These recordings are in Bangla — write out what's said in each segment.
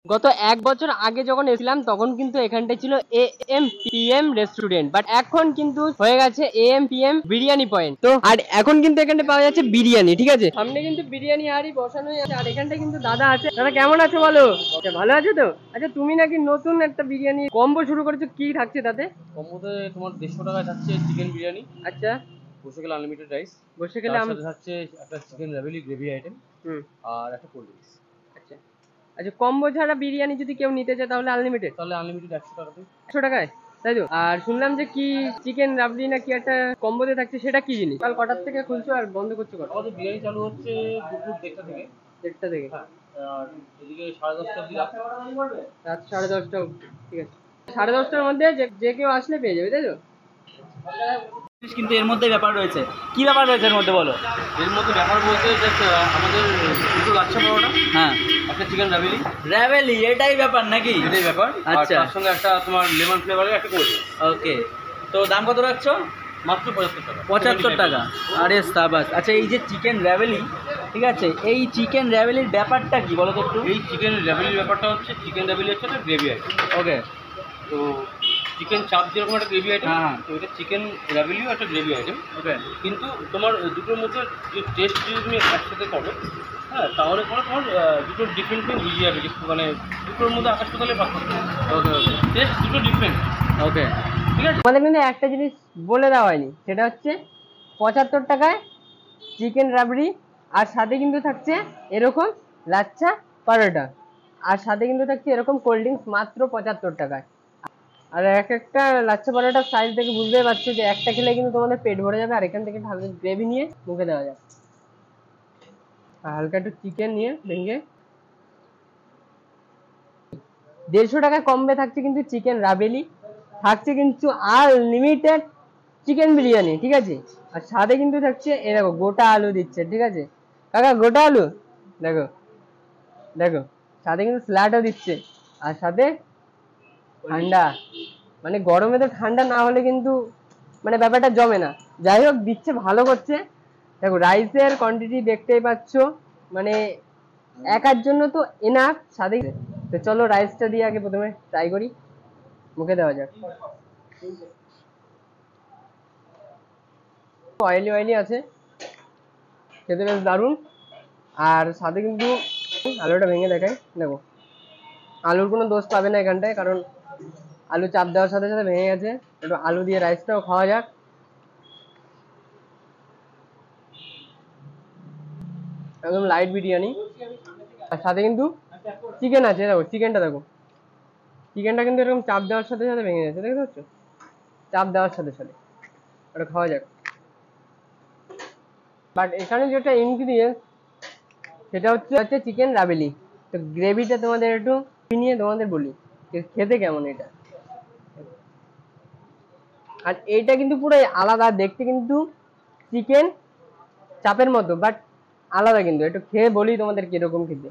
গত ১ বছর আগে যখন এসেছিলাম তখন কিন্তু এখানটায় ছিল AM PM রেস্টুরেন্ট, বাট এখন কিন্তু হয়ে গেছে AM PM বিরিয়ানি পয়েন্ট। তো আর এখন কিন্তু এখানে পাওয়া যাচ্ছে বিরিয়ানি, ঠিক আছে। সামনে কিন্তু বিরিয়ানি হাড়ি বসানোই আছে, আর এখানটা কিন্তু দাদা আছে। দাদা কেমন আছে বলো? আচ্ছা, ভালো আছে তো? আচ্ছা, তুমি নাকি নতুন একটা বিরিয়ানি কম্বো শুরু করেছো, কি থাকছে তাতে? কম্বোতে তোমার 150 টাকায় থাকছে চিকেন বিরিয়ানি, আচ্ছা, বসে গেলে আনলিমিটেড রাইস, বসে গেলে তার সাথে থাকছে একটা চিকেন রাভিলি গ্রেভি আইটেম হুম, আর একটা কোল্ড ড্রিঙ্কস। আচ্ছা আচ্ছা, কম্বো ছাড়া বিরিয়ানি যদি কেউ নিতে চায় তাহলে আনলিমিটেড তাহলে আনলিমিটেড 100 টাকাতে। 100 টাকায়, তাই তো? আর শুনলাম যে কি চিকেন রাবড়ি না কি একটা কম্বোতে থাকছে, সেটা কি জিনিস? কাল কটার থেকে খুলছো আর বন্ধ করছো কটা? আমাদের বিরিয়ানি চালু হচ্ছে দুপুর 1:30 থেকে। 1:30 থেকে? হ্যাঁ, আর এদিকে 10:30 অব্দি রাত। রাত 10:30 অবধি, ঠিক আছে। 10:30টার মধ্যে যে যে কেউ আসলে পেয়ে যাবে, তাই তো? কিন্তু এর মধ্যে ব্যাপার রয়েছে, কি ব্যাপার রয়েছে এর মধ্যে বলো? এর মধ্যে ব্যাপার বলতে just, আমাদের দুটো লাচ্ছা পরোটা, হ্যাঁ, একটা চিকেন রাভিলি, র্যাভেলি, এটাই ব্যাপার নাকি? এটাই ব্যাপার। আর আচ্ছা, তার সঙ্গে একটা তোমার লেমন ফ্লেভারের একটা কোল্ড ড্রিঙ্কস। ওকে। তো দাম কত রাখছো? মাত্র 75 টাকা। 75 টাকা? আরে সাবাস। আচ্ছা, এই যে চিকেন র্যাভেলি, ঠিক আছে, এই চিকেন র্যাভেলির ব্যাপারটা কি বলো তো একটু? এই চিকেন রাভিলির ব্যাপারটা হচ্ছে, চিকেন রাভিলি হচ্ছে একটা গ্রেভি আইটেম। ওকে, তো চিকেন চাপ যেরকম একটা গ্রেভি আইটেম, হ্যাঁ, তো এটা চিকেন রাভিলিও একটা গ্রেভি আইটেম। ওকে, কিন্তু তোমার দুটোর মধ্যে যে টেস্ট যদি তুমি একসাথে করো, হ্যাঁ, তাহলে পরে তোমার দুটো ডিফারেন্ট থিং বুঝে যাবে, যে মানে দুটোর মধ্যে আকাশ পাতালের পার্থক্য। ওকে, ওকে, টেস্ট দুটো ডিফারেন্ট, ওকে। ঠিক আছে। আমাদের কিন্তু একটা জিনিস বলে দেওয়া হয়নি, সেটা হচ্ছে 75 টাকায় চিকেন রাবড়ি, আর সাথে কিন্তু থাকছে এরকম লাচ্ছা পরোটা, আর সাথে কিন্তু থাকছে এরকম কোল্ড ড্রিঙ্কস, মাত্র 75 টাকায়। আর এক একটা লাচ্ছা পরোটার সাইজ দেখে বুঝতেই পারছো যে একটা খেলে কিন্তু তোমাদের পেট ভরে যাবে। আর এখান থেকে হালকা গ্রেভি নিয়ে মুখে দেওয়া যায়, আর হালকা একটু চিকেন নিয়ে ভেঙে। 150 টাকায় কমবে থাকছে কিন্তু চিকেন রাবেলি, থাকছে কিন্তু আনলিমিটেড চিকেন বিরিয়ানি, ঠিক আছে। আর সাথে কিন্তু থাকছে এ দেখো গোটা আলু দিচ্ছে, ঠিক আছে কাকা, গোটা আলু দেখো, দেখো সাথে কিন্তু স্যালাডও দিচ্ছে, আর সাথে ঠান্ডা। মানে গরমে তো ঠান্ডা না হলে কিন্তু মানে ব্যাপারটা জমে না। যাই হোক, দিচ্ছে, ভালো করছে। দেখো রাইসের কোয়ান্টিটি দেখতেই পাচ্ছ, মানে একার জন্য তো এনাফ। সাথে তো চলো রাইসটা দিয়ে আগে প্রথমে ট্রাই করি, মুখে দেওয়া যাক। অয়েলি অয়েলি আছে, খেতে বেশ দারুণ। আর সাথে কিন্তু আলুটা ভেঙে দেখাই, দেখো আলুর কোনো দোষ পাবে না এখানটায়, কারণ আলু চাপ দেওয়ার সাথে সাথে ভেঙে গেছে। একটু আলু দিয়ে রাইসটাও খাওয়া যাক। একদম লাইট বিরিয়ানি, আর সাথে কিন্তু চিকেন আছে, দেখো চিকেনটা, দেখো চিকেনটা কিন্তু এরকম চাপ দেওয়ার সাথে সাথে ভেঙে যাচ্ছে, দেখতে পাচ্ছ? চাপ দেওয়ার সাথে সাথে। ওটা খাওয়া যাক। বাট এখানে যেটা ইনগ্রিডিয়েন্ট, সেটা হচ্ছে হচ্ছে চিকেন রাবেলি। তো গ্রেভিটা তোমাদের একটু নিয়ে তোমাদের বলি খেতে কেমন এটা। আর এইটা কিন্তু পুরো আলাদা দেখতে, কিন্তু চিকেন চাপের মতো, বাট আলাদা। কিন্তু একটু খেয়ে বলি তোমাদের কিরকম খেতে।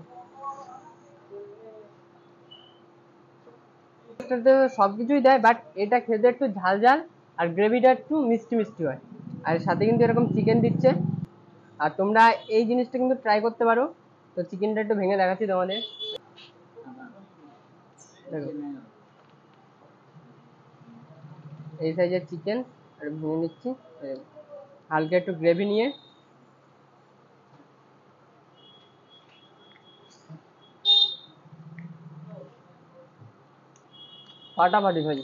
এটাতে সবকিছুই দেয়, বাট এটা খেতে একটু ঝাল ঝাল, আর গ্রেভিটা একটু মিষ্টি মিষ্টি হয়। আর সাথে কিন্তু এরকম চিকেন দিচ্ছে। আর তোমরা এই জিনিসটা কিন্তু ট্রাই করতে পারো। তো চিকেনটা একটু ভেঙে দেখাচ্ছি তোমাদের, দেখো এই সাইজের চিকেন, আর ভেঙে নিচ্ছি। হালকা একটু গ্রেভি নিয়ে, ফাটাফাটি ভাই।